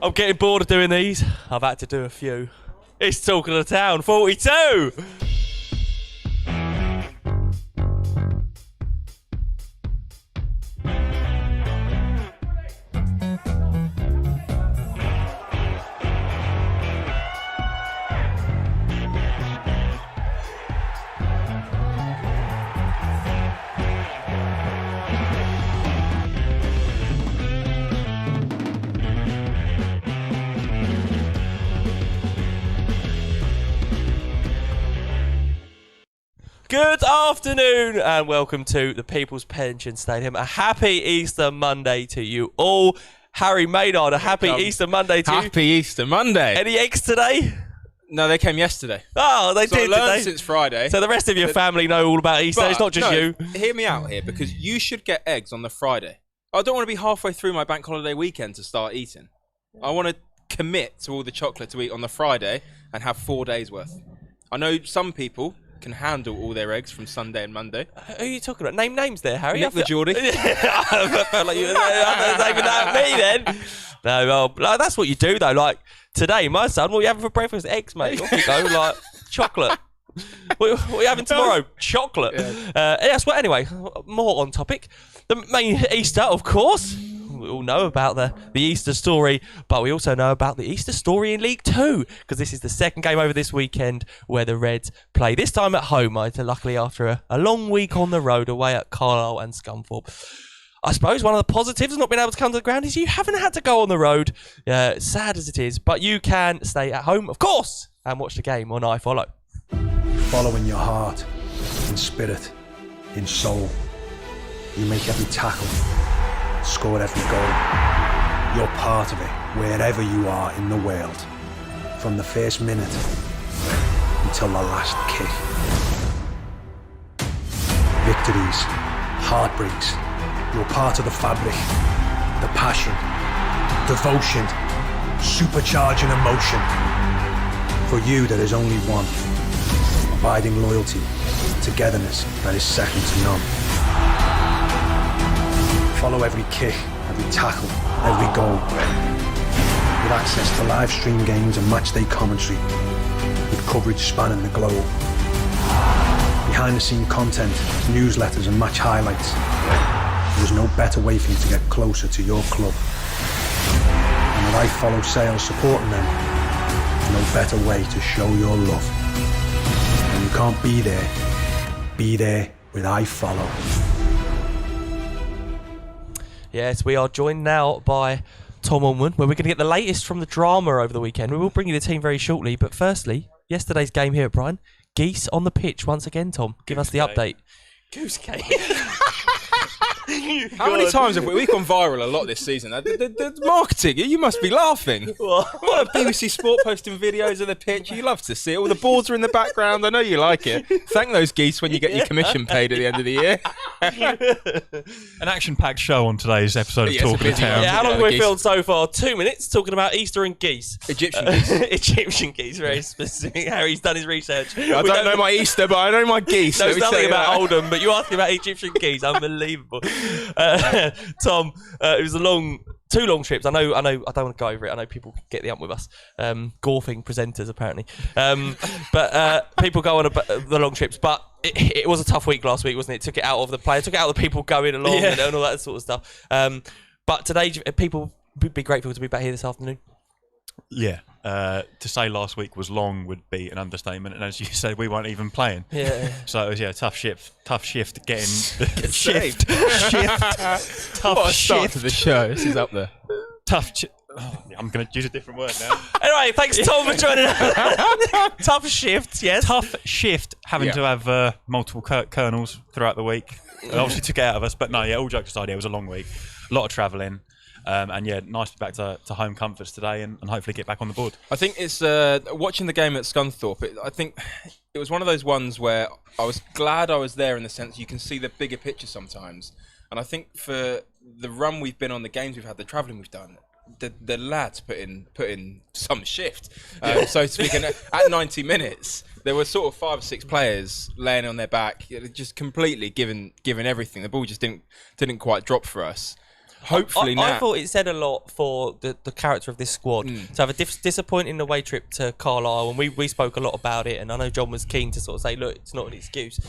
I'm getting bored of doing these. I've had to do a few. It's Talk of the Town 42. Good afternoon and welcome to the People's Pension Stadium. A happy Easter Monday to you all. Harry Maynard, a happy Easter Monday to you. Happy Easter Monday. Any eggs today? No, they came yesterday. Oh, they did I learned today. Since Friday. So the rest of your family know all about Easter. It's not just you. Hear me out here, because you should get eggs on the Friday. I don't want to be halfway through my bank holiday weekend to start eating. I want to commit to all the chocolate to eat on the Friday and have 4 days worth. I know some people can handle all their eggs from Sunday and Monday. Who are you talking about? Name names there, Harry. Nick the Geordie. I felt like you were naming that at me then. No, well, that's what you do though. Like today, my son, what are you having for breakfast? Eggs, mate. Off you go, like chocolate. What are you having tomorrow? Chocolate. Yeah. Yes, well, anyway, more on topic. The main Easter, of course. We all know about the Easter story, but we also know about the Easter story in League 2, because this is the second game over this weekend where the Reds play, this time at home, luckily after a long week on the road away at Carlisle and Scunthorpe. I suppose one of the positives of not being able to come to the ground is you haven't had to go on the road, sad as it is, but you can stay at home, of course, and watch the game on iFollow. Follow in your heart, in spirit, in soul. You make every tackle, score every goal. You're part of it, wherever you are in the world. From the first minute until the last kick. Victories, heartbreaks. You're part of the fabric, the passion, devotion, supercharging emotion. For you, there is only one. Abiding loyalty, togetherness that is second to none. Follow every kick, every tackle, every goal. With access to live stream games and matchday commentary, with coverage spanning the globe. Behind the scene content, newsletters and match highlights. There's no better way for you to get closer to your club. And with iFollow sales supporting them, there's no better way to show your love. When you can't be there with iFollow. Yes, we are joined now by Tom Ormond, where we're going to get the latest from the drama over the weekend. We will bring you the team very shortly, but firstly, yesterday's game here at Brighton. Geese on the pitch once again, Tom. Give us the update. Goose cake. How many times have we've gone viral a lot this season? The marketing, you must be laughing. What BBC Sport posting videos of the pitch. You love to see it. All the boards are in the background. I know you like it. Thank those geese when you get your commission paid at the end of the year. An action-packed show on today's episode of Talk of the Town. Yeah, how long have we filmed so far? 2 minutes talking about Easter and geese. Egyptian geese. Egyptian geese, very specific. Harry's done his research. I don't know my Easter, but I know my geese. Knows nothing about Oldham, but you asked me about Egyptian geese. Unbelievable. Tom, it was two long trips. I don't want to go over it. I know people get the ump with us. Golfing presenters, apparently. But people go on the long trips. But it was a tough week last week, wasn't it? It took it out of the player, took it out of the people going along and all that sort of stuff. But today, people be grateful to be back here this afternoon. Yeah. To say last week was long would be an understatement, and as you said, we weren't even playing. Yeah. So it was tough shift getting shift. Tough start to the show. This is up there. I'm going to use a different word now. Anyway, thanks Tom for joining us. Tough shift, yes. Tough shift having to have multiple kernels throughout the week. It obviously took it out of us, but no, all jokes aside, it was a long week, a lot of travelling. And nice to be back to home comforts today and hopefully get back on the board. I think it's watching the game at Scunthorpe. I think it was one of those ones where I was glad I was there in the sense you can see the bigger picture sometimes. And I think for the run we've been on, the games we've had, the travelling we've done, the lads put in some shift, so to speak. And at 90 minutes, there were sort of 5 or 6 players laying on their back, just completely given everything. The ball just didn't quite drop for us. Hopefully I now. thought it said a lot for the character of this squad to have a disappointing away trip to Carlisle, and we spoke a lot about it, and I know John was keen to sort of say, look, it's not an excuse,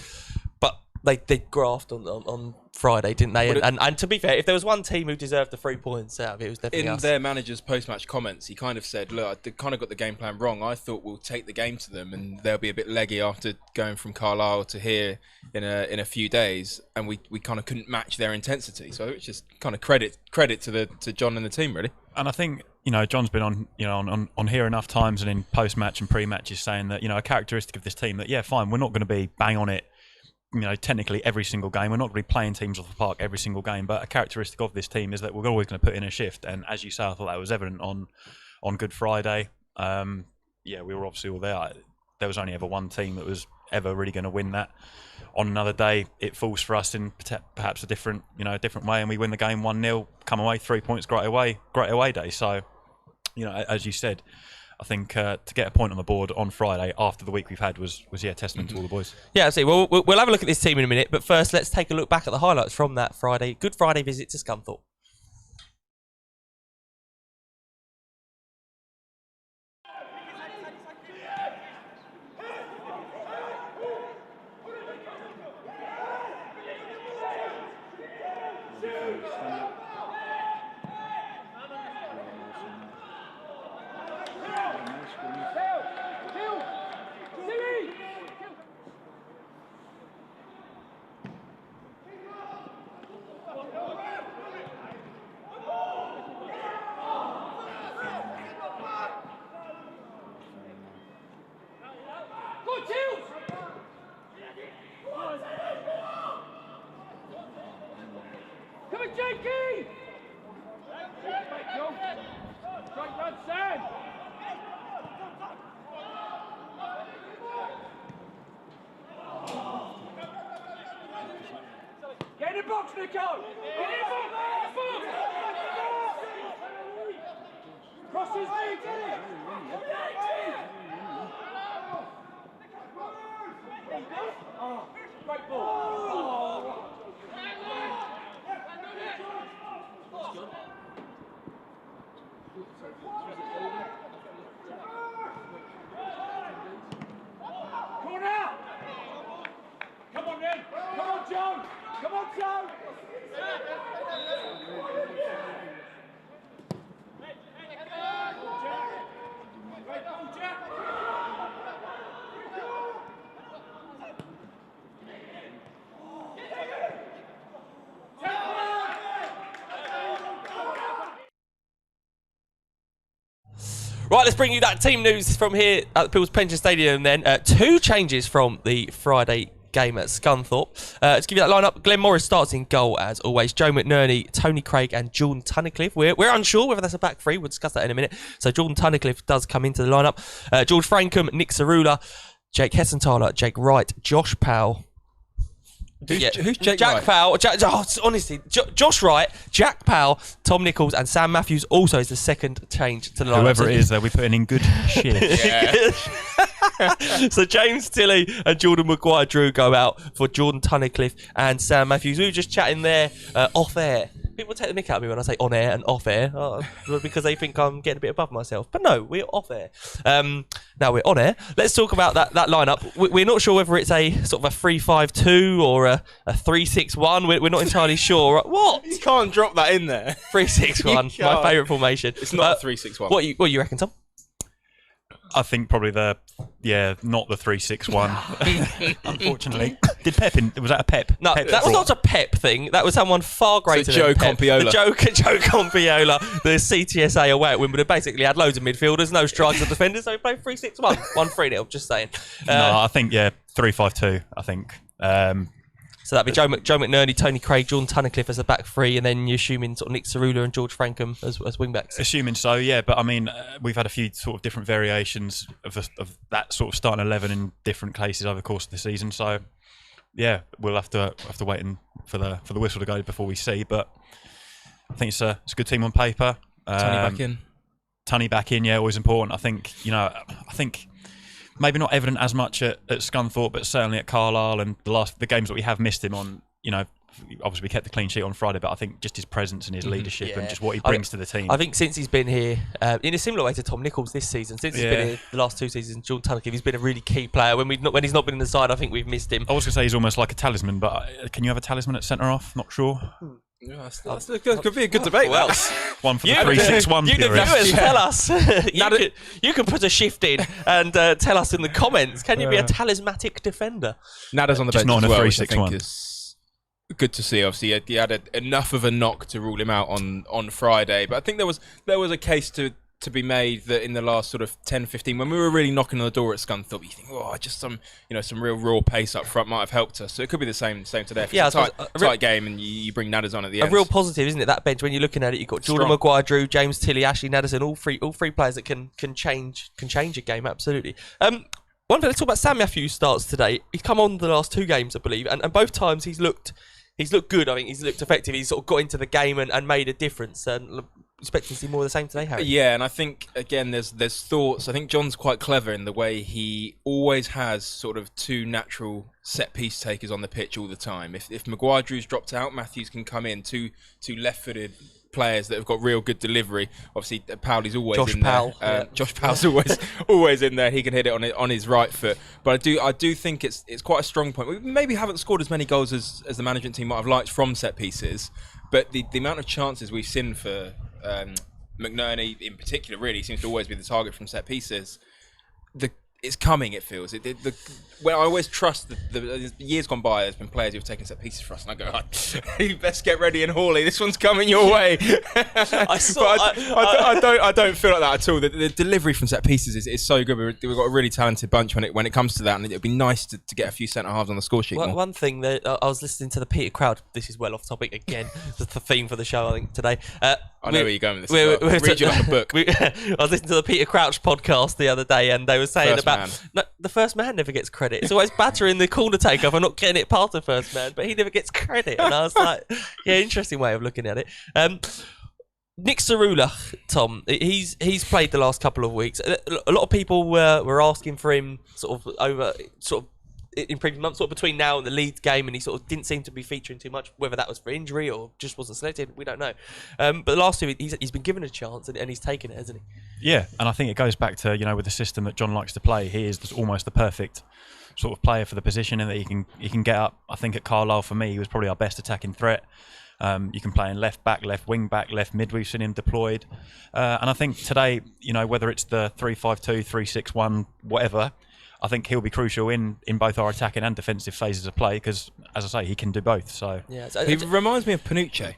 but they graft on Friday, didn't they? And to be fair, if there was one team who deserved the 3 points out of it, it was definitely In us. their manager's post-match comments, he kind of said, look, I kind of got the game plan wrong. I thought we'll take the game to them and they'll be a bit leggy after going from Carlisle to here in a few days, and we kind of couldn't match their intensity. So it's just kind of credit to John and the team, really. And I think, John's been on here enough times and in post-match and pre-matches saying that, a characteristic of this team that, yeah, fine, we're not going to be bang on it, technically every single game. We're not going to be playing teams off the park every single game, but a characteristic of this team is that we're always going to put in a shift. And as you say, I thought that was evident on Good Friday. We were obviously all there. There was only ever one team that was ever really going to win that. On another day, it falls for us in perhaps a different way, and we win the game 1-0, come away 3 points, great away day. So, as you said, I think to get a point on the board on Friday after the week we've had was testament to all the boys. Yeah, absolutely. Well, we'll have a look at this team in a minute, but first let's take a look back at the highlights from that Good Friday visit to Scunthorpe. Come on, Jakey! Strike that sand! Get in the box, Nico! Get in the box! Cross his feet! Oh, great ball! Corner! Come on then! Come on, Joe! Come on, Joe! Great ball, Jack! Right, let's bring you that team news from here at the People's Pension Stadium then. 2 changes from the Friday game at Scunthorpe. Let's give you that lineup. Glenn Morris starts in goal as always. Joe McNerney, Tony Craig and Jordan Tunnicliffe. We're unsure whether that's a back three. We'll discuss that in a minute. So Jordan Tunnicliffe does come into the lineup. George Frankham, Nick Cerula, Jake Hessenthaler, Jake Wright, Josh Powell. Who's Jake Jack Wright? Powell, honestly, Josh Wright, Jack Powell, Tom Nichols, and Sam Matthews also is the second change to the lineup. Whoever it is, they'll be putting in good shit. So James Tilley and Jordan Maguire-Drew go out for Jordan Tunnicliffe and Sam Matthews. We were just chatting there off air. People take the mick out of me when I say on air and off air because they think I'm getting a bit above myself. But no, we're off air. Now we're on air. Let's talk about that lineup. We're not sure whether it's a sort of a 3-5-2 or a 3-6-1. We're not entirely sure. What? You can't drop that in there. 3-6-1, You my can't. favourite formation. It's not a 3-6-1. What you reckon, Tom? I think probably not the 3-6-1. Unfortunately, was that a Pep? No, Pep that was not a Pep thing. That was someone far greater Joe than Pep. Compiola. Joe Compiola, the CTSA away at Wimbledon, basically had loads of midfielders, no strikers or defenders, so he played 3-6-1. 1-3-0, just saying. No, I think 3-5-2. I think. So that'd be Joe McNerney, Tony Craig, Jordan Tunnicliffe as the back three, and then you're assuming sort of Nick Cerula and George Frankham as wing backs. Assuming so, yeah. But I mean, we've had a few sort of different variations of that sort of starting 11 in different cases over the course of the season. So yeah, we'll have to wait for the whistle to go before we see. But I think it's a good team on paper. Tunny back in, yeah, always important. I think maybe not evident as much at Scunthorpe, but certainly at Carlisle and the games that we have missed him on, obviously we kept the clean sheet on Friday, but I think just his presence and his leadership Yeah. and just what he brings to the team. I think since he's been here, in a similar way to Tom Nichols this season, since he's been here the last 2 seasons, John Tunnicliffe, he's been a really key player. When he's not been in the side, I think we've missed him. I was going to say he's almost like a talisman, but can you have a talisman at centre half? Not sure. Yeah, that could be a good debate. Well, One for the 3-6-1 you the purists. viewers, tell us. you can put a shift in and tell us in the comments. Can you be a talismanic defender? Nada's on the Just bench not as on a well, which I 3-6-1. think is good to see. Obviously, he had enough of a knock to rule him out on Friday. But I think there was a case to be made that in the last sort of 10-15, when we were really knocking on the door at Scunthorpe, you think, just some real raw pace up front might have helped us. So it could be the same today. If it's a tight game and you bring Nadders on at the end. A real positive, isn't it? That bench, when you're looking at it, you've got Jordan Strong. Maguire, Drew, James Tilley, Ashley Naddison, all three players that can change a game, absolutely. One thing, let's talk about Sam Matthews' starts today. He's come on the last 2 games, I believe, and both times he's looked good. I think he's looked effective. He's sort of got into the game and made a difference. And expecting to see more of the same today, Harry. Yeah, and I think again, there's thoughts. I think John's quite clever in the way he always has sort of 2 natural set piece takers on the pitch all the time. If Maguire Drew's dropped out, Matthews can come in. Two left-footed players that have got real good delivery. Obviously, Powell's always Josh in there. Powell, yeah. Josh Powell's always in there. He can hit it on his right foot. But I do think it's quite a strong point. We maybe haven't scored as many goals as the management team might have liked from set pieces, but the amount of chances we've seen for McNerney in particular really seems to always be the target from set pieces. It's coming, it feels. When I always trust the years gone by, there's been players who've taken set pieces for us, and I go, you best get ready and Hawley. This one's coming your way. I don't feel like that at all. The delivery from set pieces is so good. We've got a really talented bunch when it comes to that, and it'd be nice to get a few centre halves on the score sheet. One thing that I was listening to the Peter Crouch. This is well off topic again. It's the theme for the show, I think, today. I know where you're going with this. Read you like a book. I was listening to the Peter Crouch podcast the other day, and they were saying the first man never gets credit. It's always battering the corner taker for not getting it past the first man, but he never gets credit. And I was like, yeah, interesting way of looking at it. Nick Cerula, Tom, he's played the last couple of weeks. A lot of people were asking for him in previous months, sort of between now and the Leeds game, and he sort of didn't seem to be featuring too much, whether that was for injury or just wasn't selected, we don't know. But the last 2, he's been given a chance and he's taken it, hasn't he? Yeah, and I think it goes back to, with the system that John likes to play, he is almost the perfect sort of player for the position, in that he can get up. I think at Carlisle, for me, he was probably our best attacking threat. You can play in left back, left wing back, left mid. We've seen him deployed. And I think today, whether it's the 3-5-2, 3-6-1, whatever, I think he'll be crucial in both our attacking and defensive phases of play, because, as I say, he can do both. So yeah, he reminds me of Panucci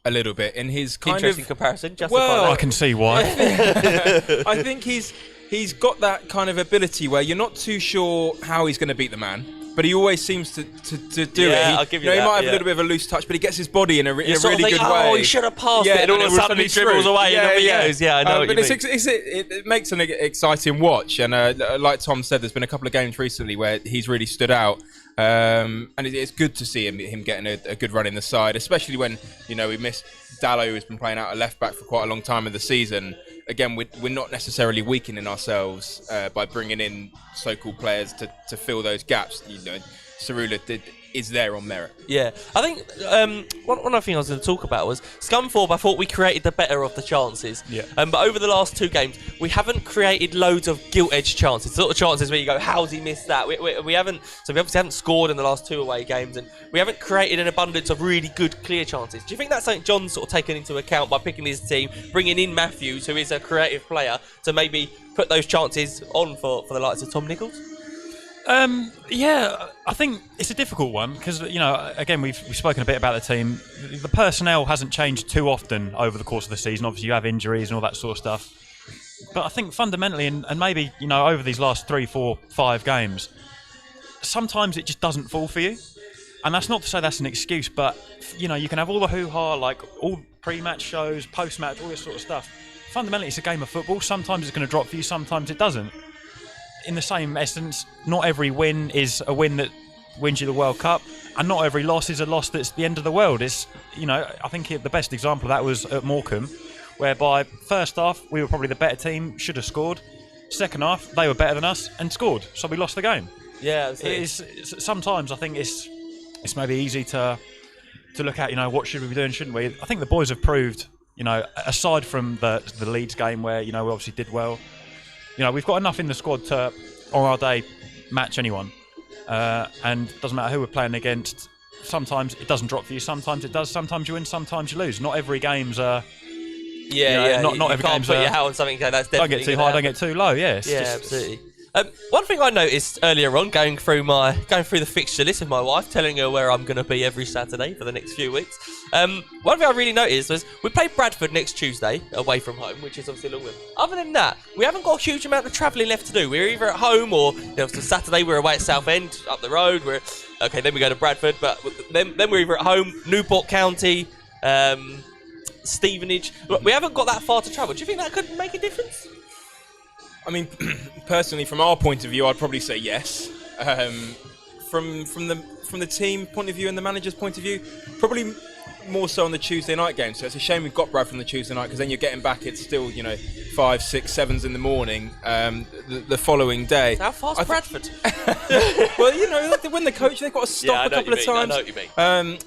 a little bit in his kind interesting of comparison. I can see why. I think he's got that kind of ability where you're not too sure how he's going to beat the man, but he always seems to do it. I'll give you that, he might have a little bit of a loose touch, but he gets his body in a really good way. Oh, he should have passed it, and all of a sudden he dribbles away and he goes. Yeah, I know what you mean. It makes an exciting watch, and like Tom said, there's been a couple of games recently where he's really stood out. And it's good to see him getting a good run in the side, especially when we missed Dallo, who's been playing out at left back for quite a long time of the season. Again, we're not necessarily weakening ourselves by bringing in so-called players to fill those gaps. Cerula is there on merit. Yeah, I think one other thing I was going to talk about was Scunthorpe. I thought we created the better of the chances. Yeah. But over the last 2 games, we haven't created loads of gilt-edged chances. Sort of chances where you go, how's he missed that? We haven't. So we obviously haven't scored in the last 2 away games, and we haven't created an abundance of really good, clear chances. Do you think that's something John's sort of taken into account by picking his team, bringing in Matthews, who is a creative player, to maybe put those chances on for the likes of Tom Nichols? Yeah, I think it's a difficult one because, again, we've spoken a bit about the team. The personnel hasn't changed too often over the course of the season. Obviously, you have injuries and all that sort of stuff. But I think fundamentally, and maybe, over these last 3, 4, 5 games, sometimes it just doesn't fall for you. And that's not to say that's an excuse, but, you can have all the hoo-ha, like all pre-match shows, post-match, all this sort of stuff. Fundamentally, it's a game of football. Sometimes it's going to drop for you, sometimes it doesn't. In the same essence, not every win is a win that wins you the World Cup, and not every loss is a loss that's the end of the world. It's, I think the best example of that was at Morecambe, whereby first half we were probably the better team, should have scored. Second half they were better than us and scored, so we lost the game. Yeah, it's sometimes I think it's maybe easy to look at, what should we be doing, shouldn't we? I think the boys have proved, aside from the Leeds game where, we obviously did well, we've got enough in the squad to, on our day, match anyone. And it doesn't matter who we're playing against. Sometimes it doesn't drop for you, sometimes it does, sometimes you win, sometimes you lose. Not every game's not you every can't game's put your hat on something that's definitely don't get too high, don't get too low. Absolutely. One thing I noticed earlier on, going through the fixture list with my wife, telling her where I'm going to be every Saturday for the next few weeks. One thing I really noticed was we play Bradford next Tuesday away from home, which is obviously a long way. Other than that, we haven't got a huge amount of travelling left to do. We're either at home or Saturday we're away at Southend up the road. Then we go to Bradford, but then we're either at home, Newport County, Stevenage. We haven't got that far to travel. Do you think that could make a difference? I mean, personally, from our point of view, I'd probably say yes. From the team point of view and the manager's point of view, probably more so on the Tuesday night game. So it's a shame we've got Bradford on the Tuesday night, because then you're getting back. It's still 5, 6, 7s in the morning the following day. How far's Bradford? Well, when the coach, they've got to stop a couple of times. I know what you mean.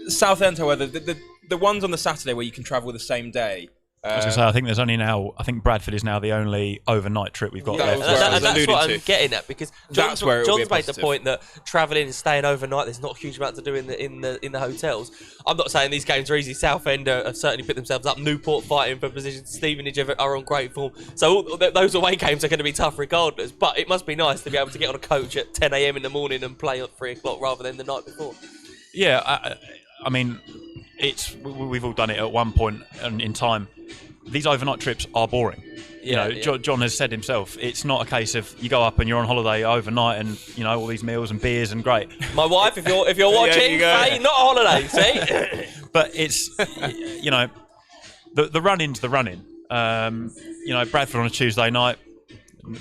Southend, however, the ones on the Saturday where you can travel the same day. I was going to say, I think there's only now. I think Bradford is now the only overnight trip we've got left. That's what I'm getting at, because John's made the point that travelling and staying overnight, there's not a huge amount to do in the hotels. I'm not saying these games are easy. Southend have certainly put themselves up. Newport fighting for position. Stevenage are on great form. So those away games are going to be tough regardless. But it must be nice to be able to get on a coach at 10 a.m. in the morning and play at 3 o'clock rather than the night before. Yeah, I mean, we've all done it at one point in time. These overnight trips are boring. John has said himself, it's not a case of you go up and you're on holiday overnight and all these meals and beers and great. My wife, if you're watching, hey, not a holiday, see? But it's the run-in's the run-in. Bradford on a Tuesday night,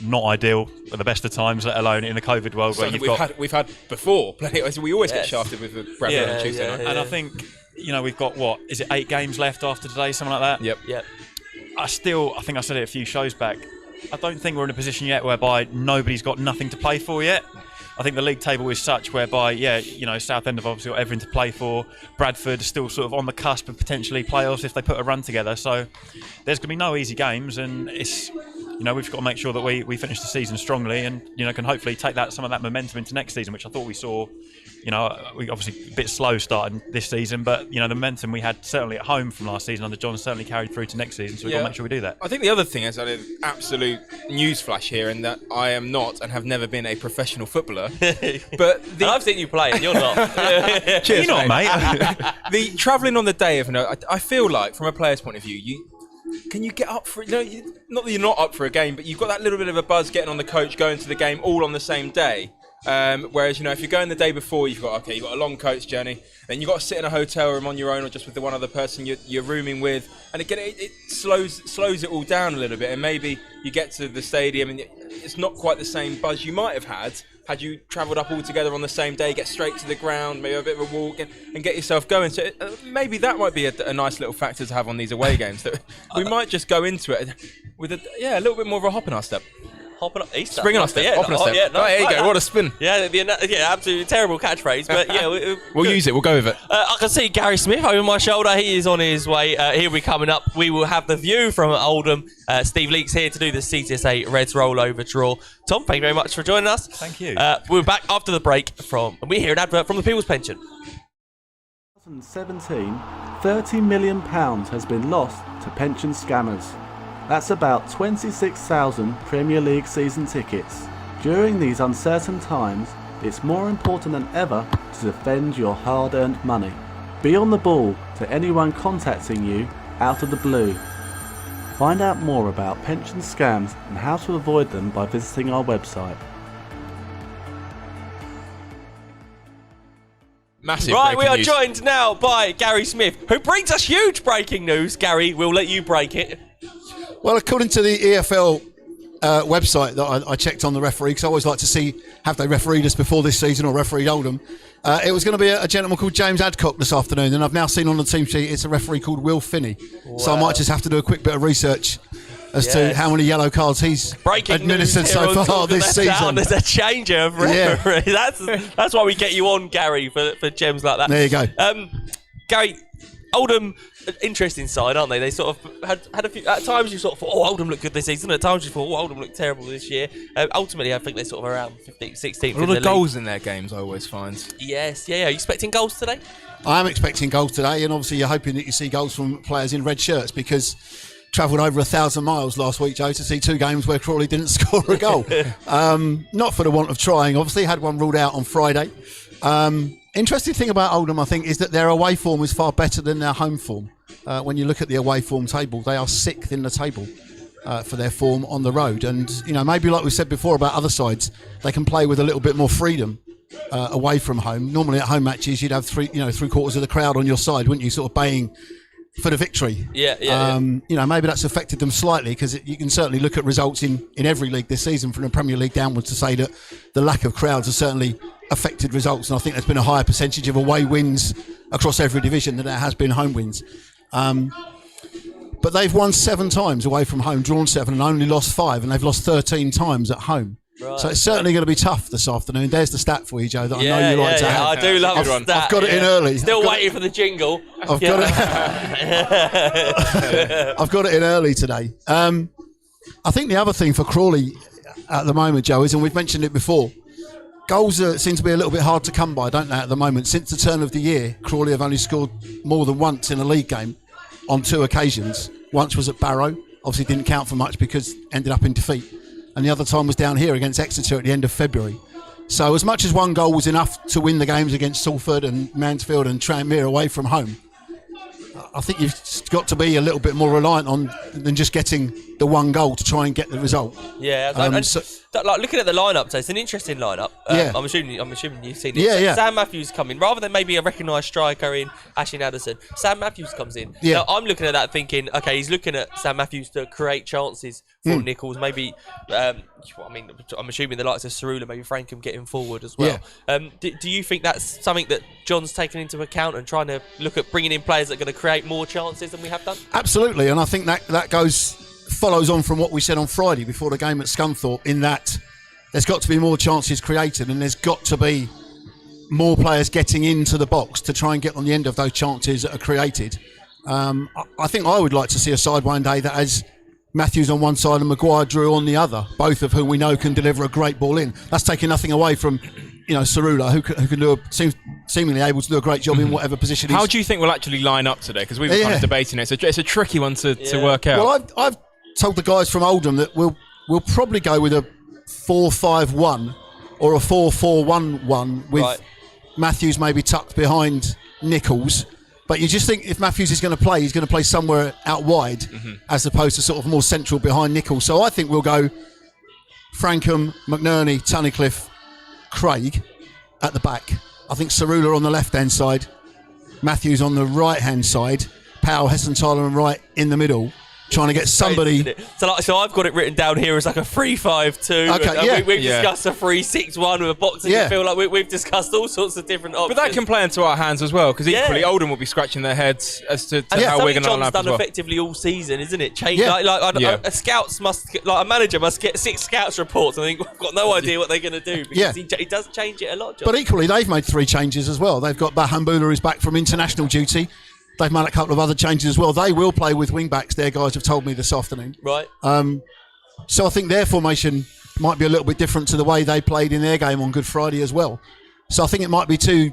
not ideal at the best of times, let alone in the COVID world where we've had before. We always get shafted with Bradford on a Tuesday night. And I think we've got 8 games left after today, something like that. Yep. I think I said it a few shows back, I don't think we're in a position yet whereby nobody's got nothing to play for yet. I think the league table is such whereby, Southend have obviously got everything to play for. Bradford is still sort of on the cusp of potentially playoffs if they put a run together. So there's going to be no easy games, and it's, we've got to make sure that we finish the season strongly and, can hopefully take some of that momentum into next season, which I thought we saw. We obviously a bit slow starting this season, but the momentum we had certainly at home from last season under John certainly carried through to next season. So we've got to make sure we do that. I think the other thing is an absolute newsflash here, in that I am not and have never been a professional footballer. But I've seen you play, and you're not. Cheers, you're not, mate. The travelling on the day of I feel like, from a player's point of view, can you get up for it? Not that you're not up for a game, but you've got that little bit of a buzz getting on the coach, going to the game all on the same day. Whereas, if you're going the day before, you've got a long coach journey, then you've got to sit in a hotel room on your own or just with the one other person you're rooming with, and again, it slows it all down a little bit, and maybe you get to the stadium and it's not quite the same buzz you might have had you travelled up all together on the same day, get straight to the ground, maybe a bit of a walk and get yourself going. So maybe that might be a nice little factor to have on these away games, that we might just go into it with a little bit more of a hop in our step. Spring on our step. Hop on our step. There you go. What a spin. Yeah, absolutely terrible catchphrase, but we'll use it. We'll go with it. I can see Gary Smith over my shoulder. He is on his way. Here we're coming up. We will have the view from Oldham. Steve Leakes here to do the CTSA Reds rollover draw. Tom, thank you very much for joining us. Thank you. We're back after the break and we hear an advert from the People's Pension. 2017, £30 million has been lost to pension scammers. That's about 26,000 Premier League season tickets. During these uncertain times, it's more important than ever to defend your hard-earned money. Be on the ball to anyone contacting you out of the blue. Find out more about pension scams and how to avoid them by visiting our website. Massive right, we are news. joined now by Gary Smith, who brings us huge breaking news. Gary, we'll let you break it. Well, according to the EFL website that I checked on the referee, because I always like to see, have they refereed us before this season or refereed Oldham, it was going to be a gentleman called James Adcock this afternoon, and I've now seen on the team sheet it's a referee called Will Finney. Wow. So I might just have to do a quick bit of research as to how many yellow cards he's administered so far this season. There's a changer of referee. Yeah. That's why we get you on, Gary, for gems like that. There you go. Gary, Oldham, interesting side, aren't they? They sort of had a few. At times you sort of thought, oh, Oldham looked good this season. At times you thought, oh, Oldham looked terrible this year. Ultimately, I think they're sort of around 15th, 16th. A lot of goals in their games, I always find. Yes, yeah. Are you expecting goals today? I am expecting goals today, and obviously you're hoping that you see goals from players in red shirts because travelled over 1,000 miles last week, Joe, to see 2 games where Crawley didn't score a goal. Not for the want of trying. Obviously, had one ruled out on Friday. Interesting thing about Oldham, I think, is that their away form is far better than their home form. When you look at the away form table, they are 6th in the table for their form on the road. And, maybe like we said before about other sides, they can play with a little bit more freedom away from home. Normally at home matches, you'd have 3/4 of the crowd on your side, wouldn't you, sort of baying for the victory. Yeah. Maybe that's affected them slightly because you can certainly look at results in every league this season from the Premier League downwards to say that the lack of crowds has certainly affected results, and I think there's been a higher percentage of away wins across every division than there has been home wins. But they've won 7 times away from home, drawn 7 and only lost 5, and they've lost 13 times at home. Right. So it's certainly going to be tough this afternoon. There's the stat for you, Joe, that I know you like to have. I do love it. I've got it in early. Still waiting for the jingle. I've got it in early today. I think the other thing for Crawley at the moment, Joe, is, and we've mentioned it before, goals seem to be a little bit hard to come by, don't they, at the moment? Since the turn of the year, Crawley have only scored more than once in a league game on 2 occasions. Once was at Barrow, obviously didn't count for much because ended up in defeat. And the other time was down here against Exeter at the end of February. So as much as one goal was enough to win the games against Salford and Mansfield and Tranmere away from home, I think you've just got to be a little bit more reliant on than just getting the one goal to try and get the result. Yeah, like looking at the lineup, so it's an interesting lineup. I'm assuming you've seen it. Yeah. Sam Matthews coming rather than maybe a recognised striker in Ashton Addison. Sam Matthews comes in. Yeah. Now, I'm looking at that thinking, okay, he's looking at Sam Matthews to create chances for Nichols. Maybe, I'm assuming the likes of Cerula, maybe Frankham getting forward as well. Yeah. Do you think that's something that John's taken into account and trying to look at bringing in players that are going to create more chances than we have done? Absolutely, and I think that follows on from what we said on Friday before the game at Scunthorpe, in that there's got to be more chances created and there's got to be more players getting into the box to try and get on the end of those chances that are created. I think I would like to see a side one day that has Matthews on one side and Maguire, Drew on the other, both of whom we know can deliver a great ball in. That's taking nothing away from Cerula, who can seems seemingly able to do a great job in whatever position he's... How do you think we'll actually line up today? Because we were kind of debating it. It's a tricky one to work out. Well, I've told the guys from Oldham that we'll probably go with a 4-5-1 or a 4-4-1-1 with Matthews maybe tucked behind Nichols. But you just think if Matthews is going to play, he's going to play somewhere out wide as opposed to sort of more central behind Nichols. So I think we'll go Frankham, McNerney, Tunnicliffe, Craig at the back. I think Cerula on the left-hand side, Matthews on the right-hand side, Powell, Hessenthaler and Wright in the middle, trying to get somebody... So I've got it written down here as like a 3-5-2. Okay, We've discussed a 3-6-1 with a box. And you feel like we've discussed all sorts of different options. But that can play into our hands as well, because equally Oldham will be scratching their heads as to how we're going to line up as well. John's done effectively all season, isn't it? A manager must get 6 scouts reports and think, I've got no idea what they're going to do, because he does change it a lot, John. But equally, they've made 3 changes as well. They've got Bahambula, who's back from international duty. They've made a couple of other changes as well. They will play with wing-backs, their guys have told me this afternoon. Right. So I think their formation might be a little bit different to the way they played in their game on Good Friday as well. So I think it might be 2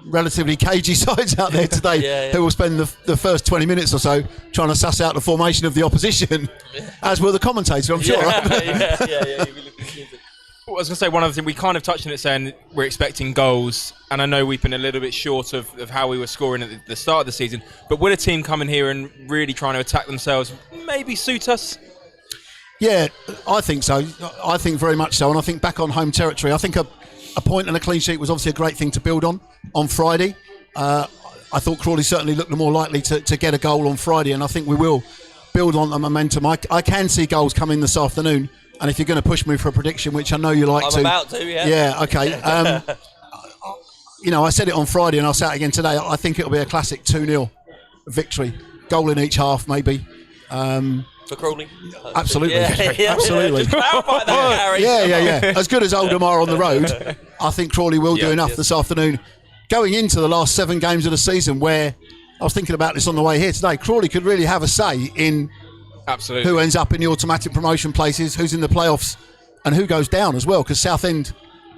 relatively cagey sides out there today who will spend the first 20 minutes or so trying to suss out the formation of the opposition, as will the commentator, I'm sure. I was going to say one other thing. We kind of touched on it saying we're expecting goals, and I know we've been a little bit short of how we were scoring at the start of the season, but will a team come in here and really trying to attack themselves maybe suit us? Yeah, I think so. I think very much so, and I think back on home territory, I think a point and a clean sheet was obviously a great thing to build on Friday. I thought Crawley certainly looked the more likely to get a goal on Friday, and I think we will build on the momentum. I can see goals coming this afternoon. And if you're going to push me for a prediction, which I know you like I'm about to, Yeah, okay. I said it on Friday and I'll say it again today. I think it'll be a classic 2-0 victory. Goal in each half, maybe. For Crawley? Absolutely. Absolutely. Clarify that, Harry. Yeah. As good as Oldham are on the road, I think Crawley will do enough this afternoon. Going into the last 7 games of the season where I was thinking about this on the way here today. Crawley could really have a say in Absolutely. who ends up in the automatic promotion places, who's in the playoffs, and who goes down as well. Because Southend,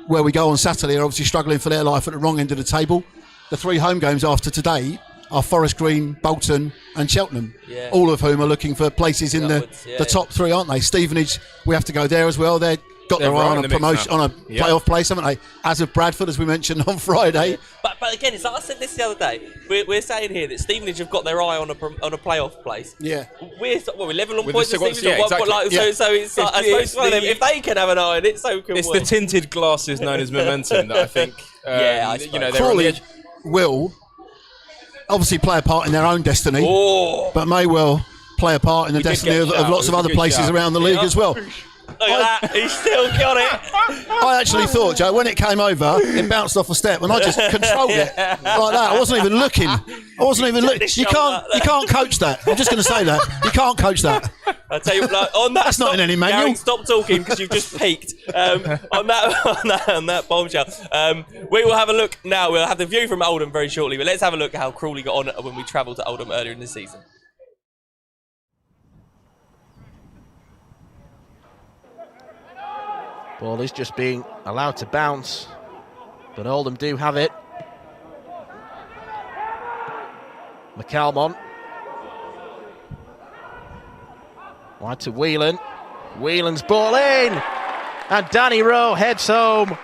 where we go on Saturday, are obviously struggling for their life at the wrong end of the table. The 3 home games after today are Forest Green, Bolton and Cheltenham, all of whom are looking for places in the top 3, aren't they? Stevenage, we have to go there as well. They're their eye on a promotion, on a playoff place, haven't they? As of Bradford, as we mentioned on Friday. But again, it's like I said this the other day. We're saying here that Stevenage have got their eye on a playoff place. Yeah. We're level on With points. the Stevenage Stevenage, exactly. So it's like, I suppose one of them, if they can have an eye on it, so can we. It's the tinted glasses known as momentum that I think. I they're Crawley on the edge. will obviously play a part in their own destiny, but may well play a part in the destiny of lots of other places around the league as well. Look at that, he's still got it. I actually thought, Joe, when it came over, it bounced off a step, and I just controlled it like that. I wasn't even looking. You can't coach that. I'm just going to say that you can't coach that. I tell you, like, on that. That's not in any manual. Gary, stop talking because you've just peaked. On that bombshell. We will have a look now. We'll have the view from Oldham very shortly, but let's have a look at how Crawley got on when we travelled to Oldham earlier in the season. Ball is just being allowed to bounce, but Oldham do have it. McCalmon. Wide to Whelan. Whelan's ball in! And Danny Rowe heads home.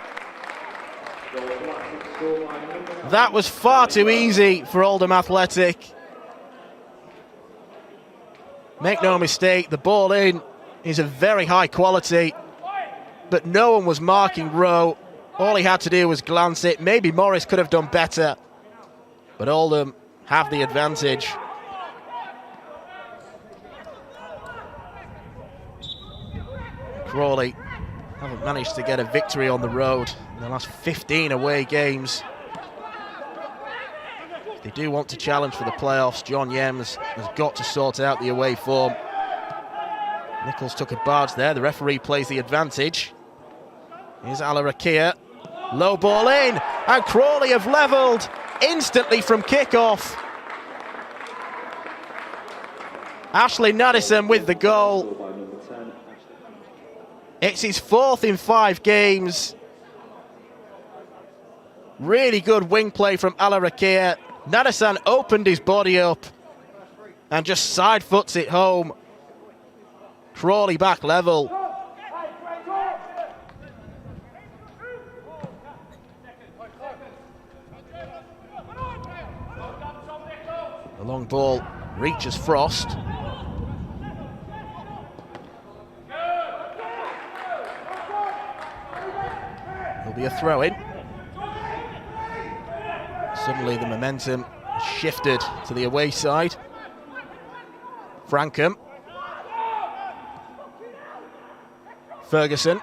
That was far too easy for Oldham Athletic. Make no mistake, the ball in is a very high quality, but no one was marking Rowe. All he had to do was glance it. Maybe Morris could have done better, but Oldham have the advantage. Crawley haven't managed to get a victory on the road in the last 15 away games. If they do want to challenge for the playoffs, John Yems has got to sort out the away form. Nichols took a barge there. The referee plays the advantage. Here's Alarakia. Low ball in. And Crawley have levelled instantly from kick-off. Ashley Naddison with the goal. It's his 4th in 5 games. Really good wing play from Alarakia. Naddison opened his body up and just side foots it home. Crawley back level. The long ball reaches Frost. There'll be a throw in. Suddenly the momentum has shifted to the away side. Frankham. Ferguson.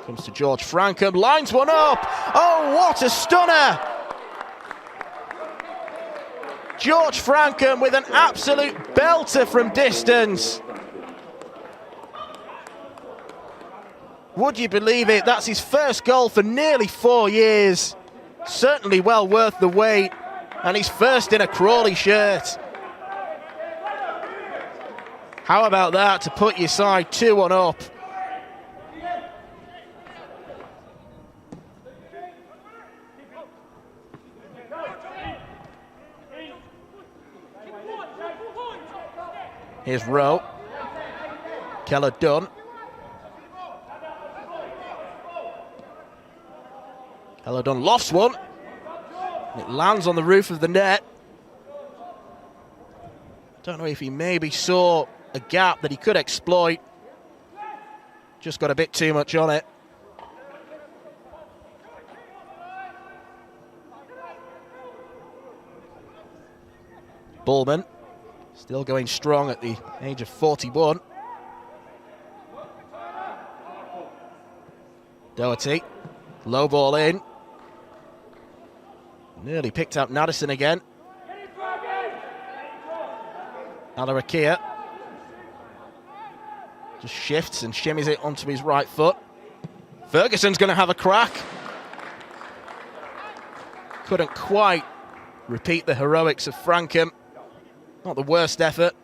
Comes to George Frankham, lines one up. Oh, what a stunner! George Frankham with an absolute belter from distance. Would you believe it? That's his first goal for nearly 4 years. Certainly well worth the wait, and he's first in a Crawley shirt. How about that to put your side 2-1 up? Here's Rowe. Keller Dunn. Keller Dunn lofts one. It lands on the roof of the net. Don't know if he maybe saw a gap that he could exploit. Just got a bit too much on it. Bullman. Still going strong at the age of 41. Doherty. Low ball in. Nearly picked out Naddison again. Alarakia. Just shifts and shimmies it onto his right foot. Ferguson's going to have a crack. Couldn't quite repeat the heroics of Frankham. Not the worst effort.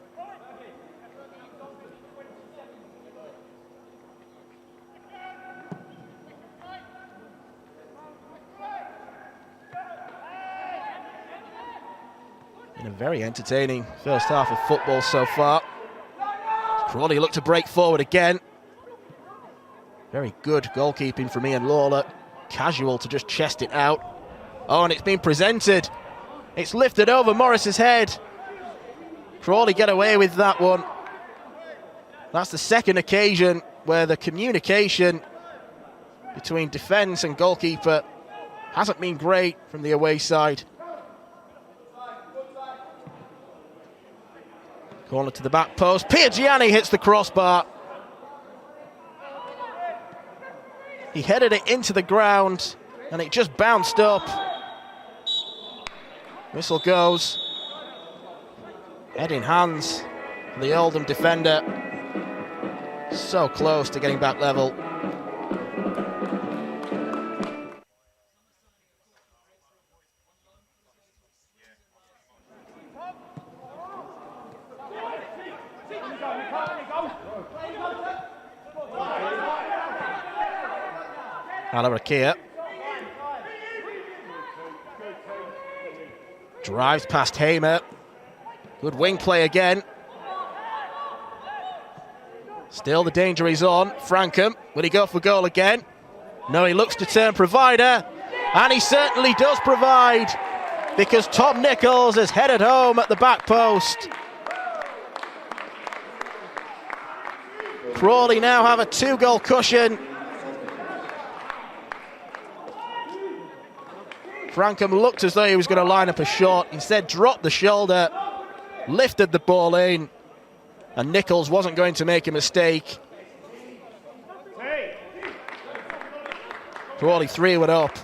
Been a very entertaining first half of football so far. Crawley looked to break forward again. Very good goalkeeping from Ian Lawler. Casual to just chest it out. Oh, and it's been presented. It's lifted over Morris's head. Crawley get away with that one. That's the second occasion where the communication between defence and goalkeeper hasn't been great from the away side. Corner to the back post. Piergianni hits the crossbar. He headed it into the ground and it just bounced up. Whistle goes. Head in hands for the Oldham defender. So close to getting back level. Alarakia drives past Hamer. Good wing play again. Still the danger is on. Frankham, will he go for goal again? No, he looks to turn provider. And he certainly does provide, because Tom Nichols has headed home at the back post. Crawley now have a 2-goal cushion. Frankham looked as though he was going to line up a shot. Instead, dropped the shoulder, lifted the ball in, and Nichols wasn't going to make a mistake. Crawley 3 went up.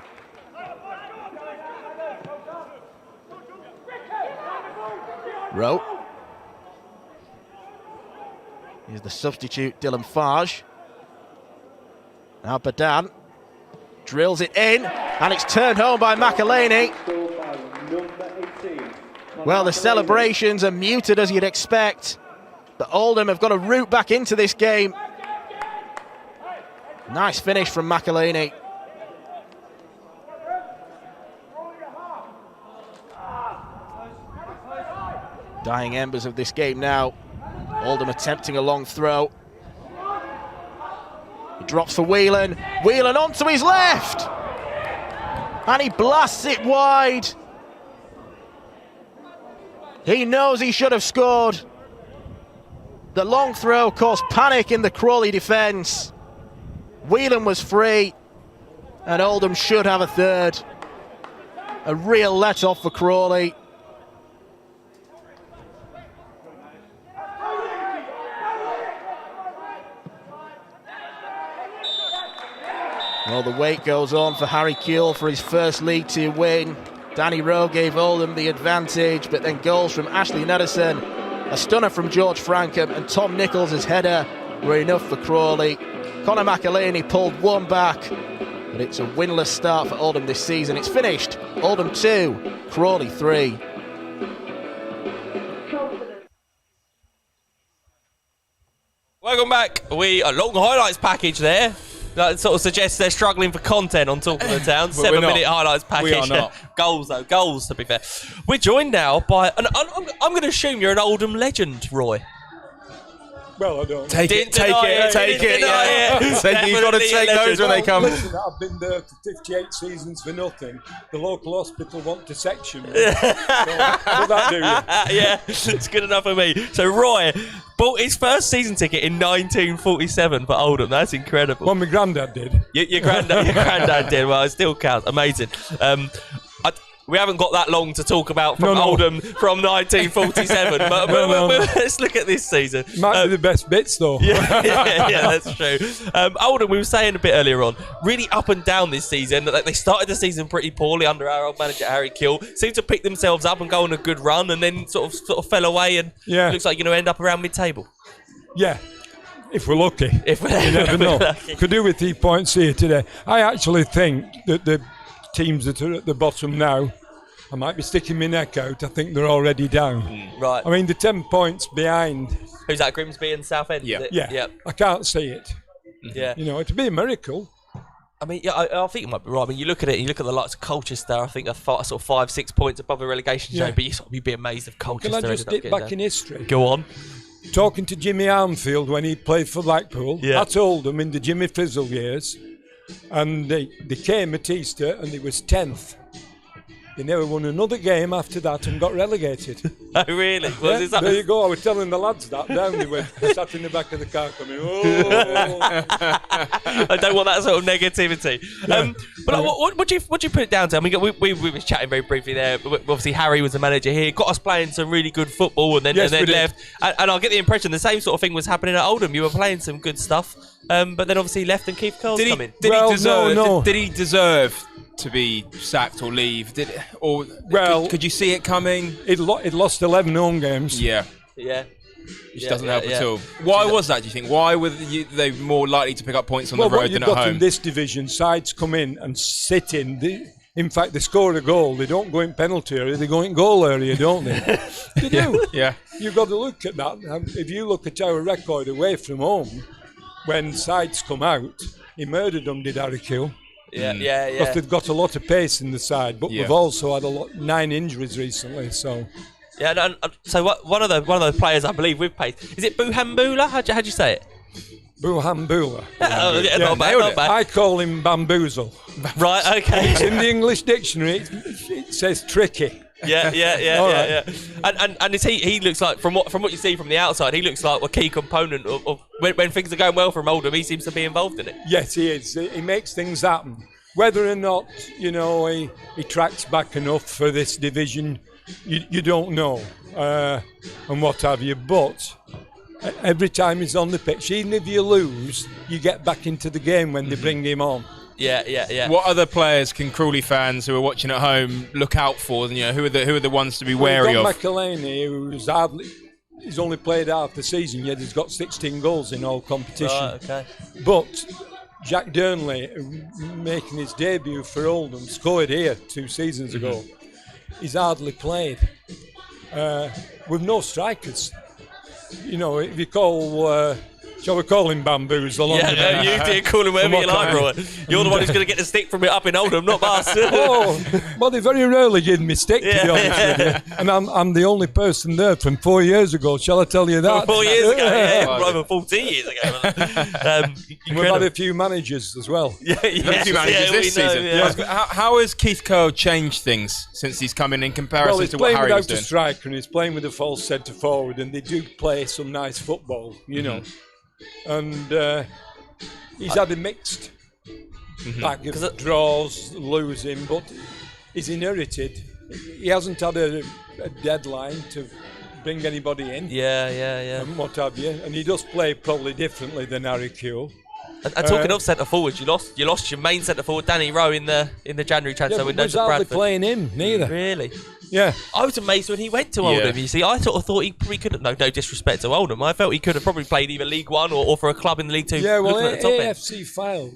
Rowe. Here's the substitute, Dylan Farge. Now Badan drills it in, and it's turned home by McElhaney. Well, the celebrations are muted as you'd expect, but Oldham have got a route back into this game. Nice finish from McElhaney. Dying embers of this game now. Oldham attempting a long throw. He drops for Whelan. Whelan onto his left. And he blasts it wide. He knows he should have scored. The long throw caused panic in the Crawley defence. Whelan was free, and Oldham should have a third. A real let-off for Crawley. Well, the wait goes on for Harry Kewell for his first League Two win. Danny Rowe gave Oldham the advantage, but then goals from Ashley Nederson, a stunner from George Frankham, and Tom Nichols' header were enough for Crawley. Conor McElhaney pulled one back, but it's a winless start for Oldham this season. It's finished. Oldham 2, Crawley 3. Welcome back. A long highlights package there. That sort of suggests they're struggling for content on Talk of the Town. 7-minute highlights package. We are not. Goals, though. Goals, to be fair. We're joined now by... I'm going to assume you're an Oldham legend, Roy. Well, I don't. Take it. Yeah. You've got to take those when they come. Listen, I've been there for 58 seasons for nothing. The local hospital want to section me. So, will that do you? Yeah, it's good enough for me. So Roy bought his first season ticket in 1947 for Oldham. That's incredible. Well, my granddad did. Your granddad did. Well, it still counts. Amazing. We haven't got that long to talk about from Oldham from 1947, but let's look at this season. Might be the best bits, though. Yeah, that's true. Oldham, we were saying a bit earlier on, really up and down this season. They started the season pretty poorly under our old manager Harry Kewell. Seemed to pick themselves up and go on a good run, and then sort of fell away, and looks like you're going to end up around mid-table. Yeah. If we're lucky. You never know. Could do with 3 points here today. I actually think that the teams that are at the bottom now I might be sticking my neck out. I think they're already down. Right. I mean, they're 10 points behind. Who's that? Grimsby and Southend? Yeah. Is it? Yeah. Yep. I can't see it. Yeah. You know, it'd be a miracle. I mean, yeah, I think you might be right. I mean, you look at it, you look at the likes of Colchester, I think are sort of 5-6 points above the relegation zone, but you'd be amazed if Colchester Can I just ended dip up back getting in history? Go on. Talking to Jimmy Armfield when he played for Blackpool, Yeah. I told him in the Jimmy Frizzle years, and they came at Easter and they was 10th. They never won another game after that and got relegated. Oh, really? There you go. I was telling the lads that down. They went, sat in the back of the car coming, oh. I don't want that sort of negativity. But like, what do you put it down to? I mean, we were chatting very briefly there. But obviously, Harry was the manager here, got us playing some really good football, and then left. And I get the impression the same sort of thing was happening at Oldham. You were playing some good stuff, but then obviously left and Keith Curle's come in. Did he deserve to be sacked or leave? Could you see it coming? It lost 11 home games. Yeah. Yeah. Which doesn't help at all. Why was that, do you think? Why were they more likely to pick up points on the road than at home? What you've got in this division, sides come in and sit in. In fact, they score a goal. They don't go in penalty area. They go in goal area, don't they? They do. Yeah. You've got to look at that. If you look at our record away from home, when sides come out, he murdered them, did Harry Kill. Yeah. Because they've got a lot of pace in the side, but we've also had 9 injuries recently. So yeah, so one of those players I believe we've played, is it Buhambula? How'd you say it? Buhambula. Not bad. I call him bamboozle. Right, okay. It's in the English dictionary. It says tricky. Yeah. And he looks like from what you see from the outside, he looks like a key component of when things are going well from Oldham. He seems to be involved in it. Yes, he is. He makes things happen. Whether or not he tracks back enough for this division, you don't know, and what have you. But every time he's on the pitch, even if you lose, you get back into the game when they bring him on. Yeah. What other players can Crawley fans who are watching at home look out for? Who are the ones to be wary of? McElhaney, he's only played half the season, yet he's got 16 goals in all competition. Right, okay. But Jack Durnley, making his debut for Oldham, scored here 2 seasons ago. He's hardly played. With no strikers. If you call... shall we call him Bamboozle? Yeah, you did call him whatever you like, Roy. You're the one who's going to get the stick from it up in Oldham, not us. Well, they very rarely give me stick, to be honest with you. And I'm the only person there from 4 years ago, shall I tell you that? 4 years ago, over 14 years ago. We've had a few managers as well. A few managers this season. Yeah. How has Keith Curle changed things since he's come in comparison to what Harry was doing? He's playing without a striker and he's playing with a false centre forward, and they do play some nice football, know. And he's had a mixed bag of draws, losing, but he's inherited. He hasn't had a deadline to bring anybody in. Yeah. And what have you. And he does play probably differently than Harry Kewell. And talking of centre forwards, you lost your main centre forward, Danny Rowe, in the January transfer window to Bradford. Playing him neither. Really? Yeah. I was amazed when he went to Oldham. You see, I sort of thought he probably could have. No disrespect to Oldham. I felt he could have probably played either League One or for a club in the League Two. Yeah, well, at the top AFC filed.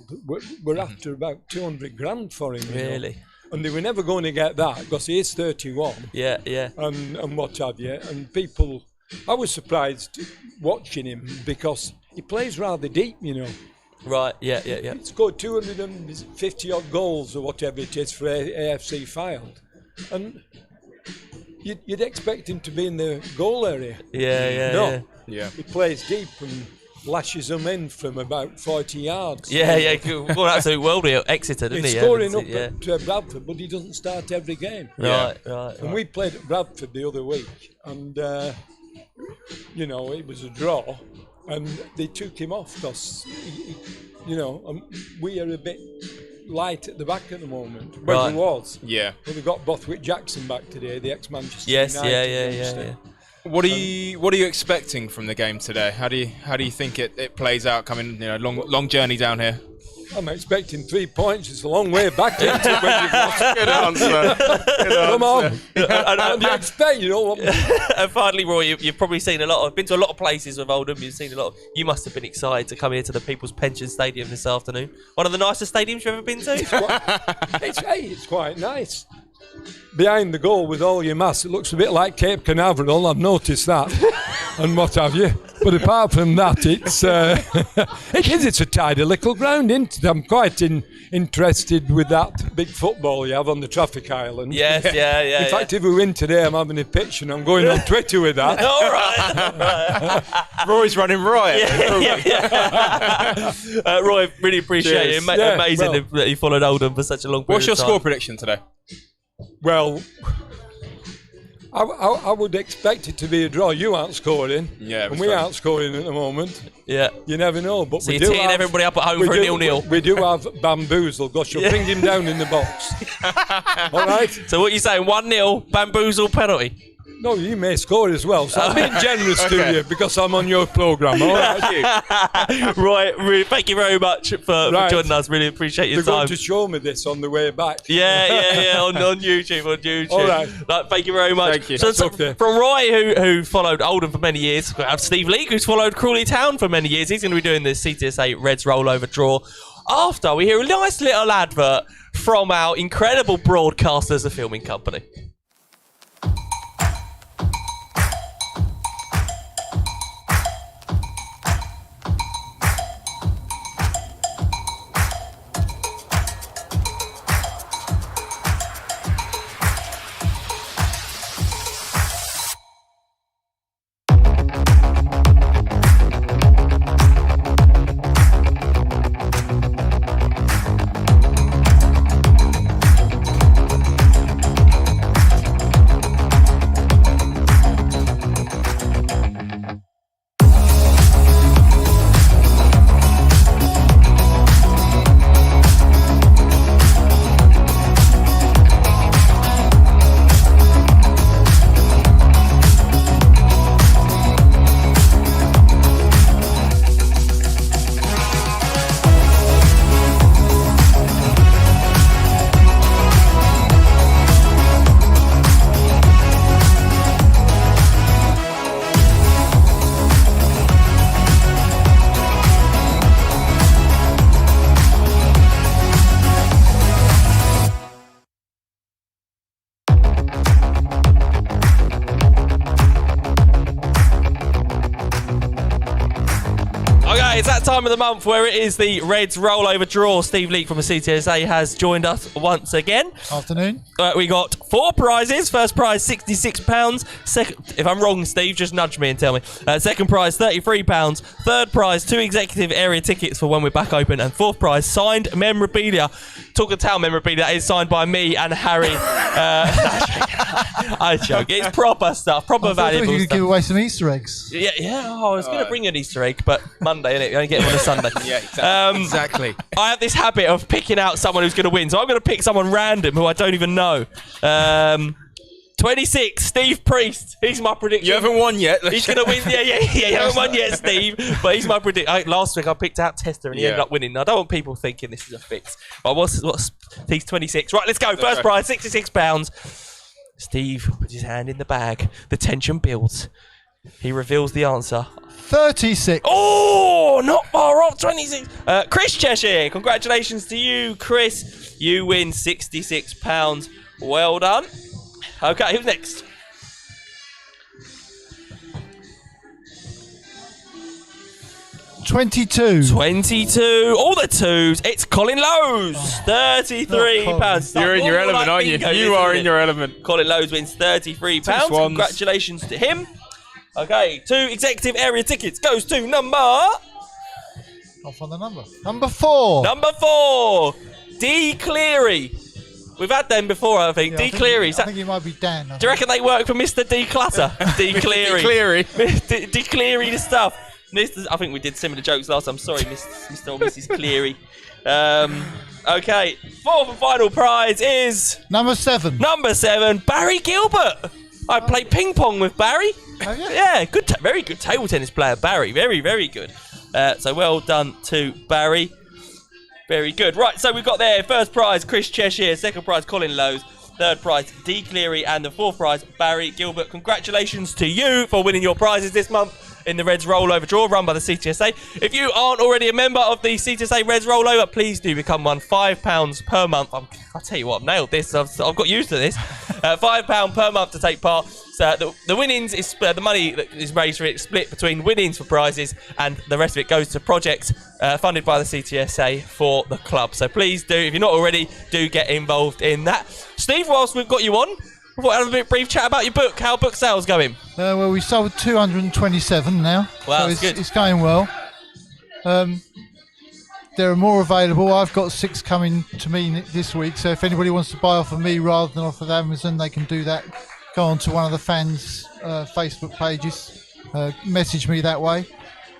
We're after about 200 grand for him. Really? And they were never going to get that because he is 31. Yeah. And what have you. And people, I was surprised watching him because he plays rather deep, Right, yeah. He scored 250 odd goals or whatever it is for AFC filed. And you'd expect him to be in the goal area. Yeah. He plays deep and lashes them in from about 40 yards. Yeah. Well, absolute worldie at Exeter, didn't he? He's scoring up at Bradford, but he doesn't start every game. Right. And we played at Bradford the other week, and it was a draw, and they took him off because, we are a bit light at the back at the moment. Well, he was. Yeah. But we got Bothwick Jackson back today, the ex-Manchester United. Yeah. What are you expecting from the game today? How do you think it plays out? Coming, long journey down here. I'm expecting 3 points. It's a long way back into it when you've lost. Good answer. Come on. And you expect, And finally, Roy, you've probably been to a lot of places with Oldham. You've seen a lot. You must have been excited to come here to the People's Pension Stadium this afternoon. One of the nicest stadiums you've ever been to. It's quite nice. behind the goal with all your mass. It looks a bit like Cape Canaveral, I've noticed that, and what have you. But apart from that, it's a tidy little ground, isn't it? I'm quite interested with that big football you have on the traffic island. Yes, yeah. In fact, if we win today, I'm having a pitch and I'm going on Twitter with that. All right. Roy's running riot. Roy, really appreciate Cheers. it. Amazing that you followed Oldham for such a long period What's your of time. score prediction today? Well, I would expect it to be a draw. You aren't scoring, Yeah, and we aren't scoring at the moment. Yeah. You never know, but So we you're do teeing have, everybody up at home we for a do- 0-0. We do have bamboozle. Gosh, you'll bring him down in the box. All right. So what are you saying? 1-0, bamboozle penalty. No, you may score as well. So I'm being generous to you because I'm on your programme. All right. Roy, thank you very much for joining us. Really appreciate your They're time. going to show me this on the way back. Yeah, on YouTube. All right. Thank you very much. Thank you. So, That's okay. From Roy, who followed Oldham for many years, we have Steve Leake, who's followed Crawley Town for many years. He's going to be doing the CTSA Reds rollover draw. After we hear a nice little advert from our incredible broadcasters, a filming company. It's that time of the month where it is the Reds rollover draw. Steve Leake from the CTSA has joined us once again. Afternoon. We got 4 prizes. First prize, £66. Second, if I'm wrong, Steve, just nudge me and tell me. Second prize, £33. Third prize, 2 executive area tickets for when we're back open. And fourth prize, signed memorabilia. Talk of Town memorabilia that is signed by me and Harry. I joke. It's proper stuff, proper valuable you could stuff. give away some Easter eggs. Yeah. Oh, I was going to bring an Easter egg, but Monday, innit? You only get them on a Sunday. Yeah, exactly. I have this habit of picking out someone who's going to win, so I'm going to pick someone random who I don't even know. 26, Steve Priest. He's my prediction. You haven't won yet. He's going to win. Yeah. You haven't won yet, Steve. But he's my prediction. Last week I picked out Tester and he ended up winning. I don't want people thinking this is a fix. But he's 26. Right, let's go. First prize, £66. Steve puts his hand in the bag. The tension builds. He reveals the answer. 36. Oh, not far off. 26. Chris Cheshire. Congratulations to you, Chris. You win £66. Well done. Okay, who's next? $22. All the twos. It's Colin Lowe's. £33. You're in your element, aren't you? You are in your element. Colin Lowe's wins £33. Congratulations to him. Okay, 2 executive area tickets goes to number... I'll find the number. Number 4. Number 4. D. Cleary. We've had them before, I think. D. Cleary. I think it might be Dan. Do you reckon they work for Mr. D. Clutter? D. Cleary. D. Cleary the stuff. I think we did similar jokes last time. Sorry, Mr. or Mrs. Cleary. Okay, 4th and final prize is... Number 7. Number 7, Barry Gilbert. I played ping pong with Barry. Oh, yeah? Yeah, very good table tennis player, Barry. Very, very good. So well done to Barry. Very good. Right, so we've got there first prize, Chris Cheshire. Second prize, Colin Lowe's. Third prize, D. Cleary. And the fourth prize, Barry Gilbert. Congratulations to you for winning your prizes this month. in the Reds Rollover draw run by the CTSA. If you aren't already a member of the CTSA Reds Rollover, please do become one. £5 per month. I'll tell you what, I've nailed this. I've got used to this. £5 per month to take part. So the winnings is the money that is raised for it split between winnings for prizes, and the rest of it goes to projects funded by the CTSA for the club. So please do, if you're not already, do get involved in that. Steve, whilst we've got you on, we'll have a bit brief chat about your book. How book sales going? Well, we sold 227 now. Wow, so that's good. It's going well. There are more available. I've got 6 coming to me this week. So if anybody wants to buy off of me rather than off of Amazon, they can do that. Go on to one of the fans' Facebook pages. Message me that way.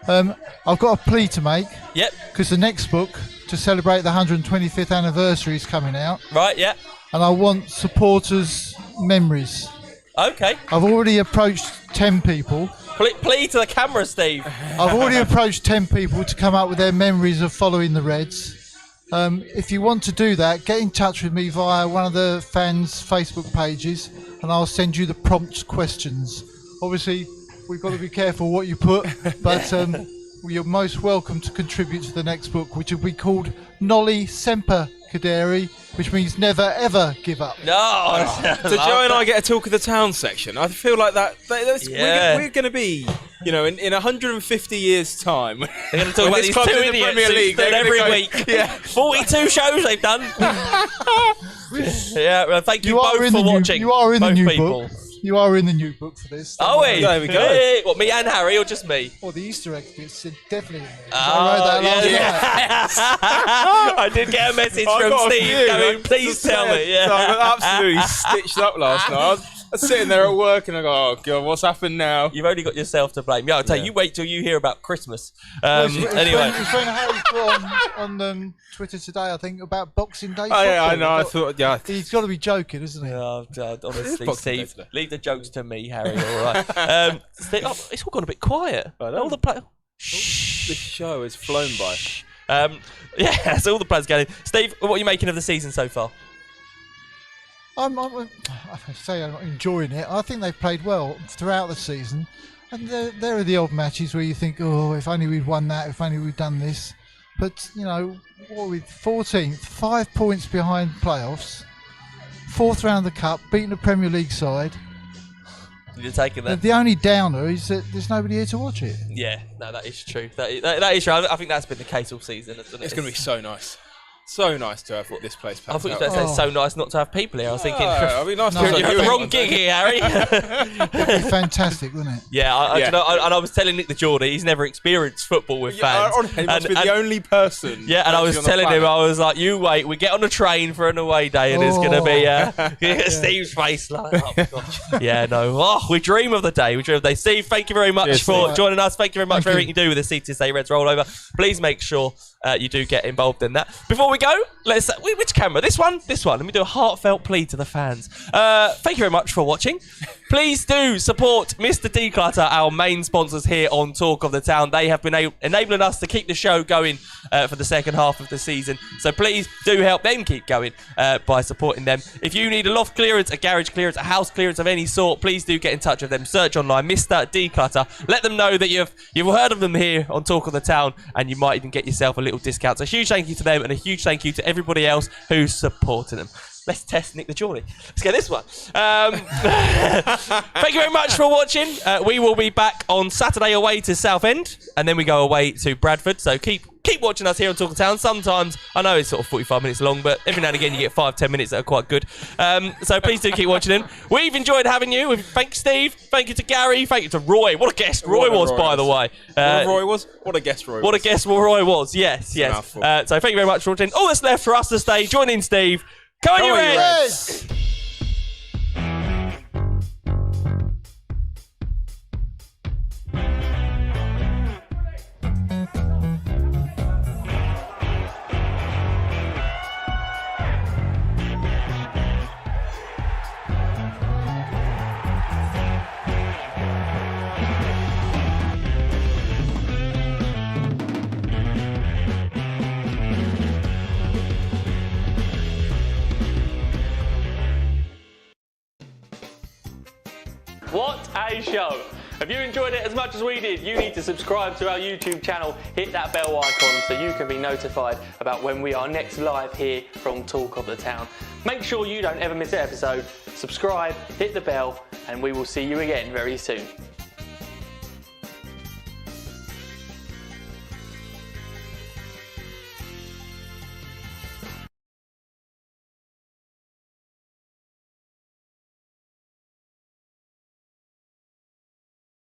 I've got a plea to make. Yep. Because the next book, to celebrate the 125th anniversary, is coming out. Right, yeah. And I want supporters' memories. Okay. I've already approached 10 people. Plea to the camera, Steve. I've already approached 10 people to come up with their memories of following the Reds. If you want to do that, get in touch with me via one of the fans' Facebook pages, and I'll send you the prompt questions. Obviously, we've got to be careful what you put, but you're most welcome to contribute to the next book, which will be called Nolly Semper Cadere, which means never ever give up. No. So Joe and I get a talk of the town section. I feel like we're going to be, in 150 years' time. They're going to talk about these two idiots Premier League every week. Yeah. 42 shows they've done. Yeah, well, thank you both for watching. You are in the both new people. book. You are in the new book for this. Are we? There we go. Hey, what, me and Harry, or just me? Well, the Easter egg bit's definitely in there. Oh, I wrote that last night. I did get a message from Steve going, please tell me. Yeah. So I got absolutely stitched up last night. I was sitting there at work and I go, oh God, what's happened now? You've only got yourself to blame. Yeah, I'll tell you, wait till you hear about Christmas. Anyway. It's when Harry put on Twitter today, I think, about Boxing Day. Oh, yeah, I know. I thought, yeah. He's got to be joking, isn't he? Oh, God, honestly, Boxing Steve, Day. leave the jokes to me, Harry. All right. Steve, it's all gone a bit quiet. I know. All the play. This show has flown by. Yeah, so all the players going. Steve, what are you making of the season so far? I say I'm enjoying it. I think they've played well throughout the season. And there are the odd matches where you think, oh, if only we'd won that, if only we'd done this. But, what are we, 14th, 5 points behind playoffs, 4th round of the Cup, beating the Premier League side. You're taking that. The only downer is that there's nobody here to watch it. Yeah, no, that is true. That is true. I think that's been the case all season, isn't it? It's going to be so nice. So nice to have this place packed I thought you out. were going to say so nice not to have people here. I was thinking, I'd be nice to you're have at you the in wrong one gig day. here, Harry. It'd be fantastic, wouldn't it? Yeah, Yeah. and I was telling Nick the Geordie, he's never experienced football with fans. Honestly, he must be the only person. Yeah, and I was actually on the telling him, planet. I was like, you wait, we get on a train for an away day and it's going to be Steve's face like, oh, God. Yeah, no. Oh, we dream of the day. We dream of the day. Steve, thank you very much Cheers, for Steve. joining us. Thank you very much Thank for everything you do with the CTSA Reds Rollover. Please make sure you do get involved in that. Before we go, which camera? This one? This one. Let me do a heartfelt plea to the fans. Thank you very much for watching. Please do support Mr. Declutter, our main sponsors here on Talk of the Town. They have been enabling us to keep the show going for the second half of the season. So please do help them keep going by supporting them. If you need a loft clearance, a garage clearance, a house clearance of any sort, please do get in touch with them. Search online, Mr. Declutter. Let them know that you've heard of them here on Talk of the Town, and you might even get yourself a little discount. So a huge thank you to them, and a huge thank you to everybody else who's supporting them. Let's test Nick the Geordie. Let's get this one. Thank you very much for watching. We will be back on Saturday away to Southend, and then we go away to Bradford. So keep watching us here on Talk of Town. Sometimes, I know it's sort of 45 minutes long, but every now and again you get 5-10 minutes that are quite good. So please do keep watching in. We've enjoyed having you. Thank you, Steve. Thank you to Gary. Thank you to Roy. What a guest Roy was, by the way. What Roy was? What a guest Roy was. What a guest Roy was. Yes. So thank you very much for watching. All that's left for us to stay. Join in, Steve. Come on, you Reds! What a show. If you enjoyed it as much as we did, you need to subscribe to our YouTube channel, hit that bell icon so you can be notified about when we are next live here from Talk of the Town. Make sure you don't ever miss an episode, subscribe, hit the bell, and we will see you again very soon.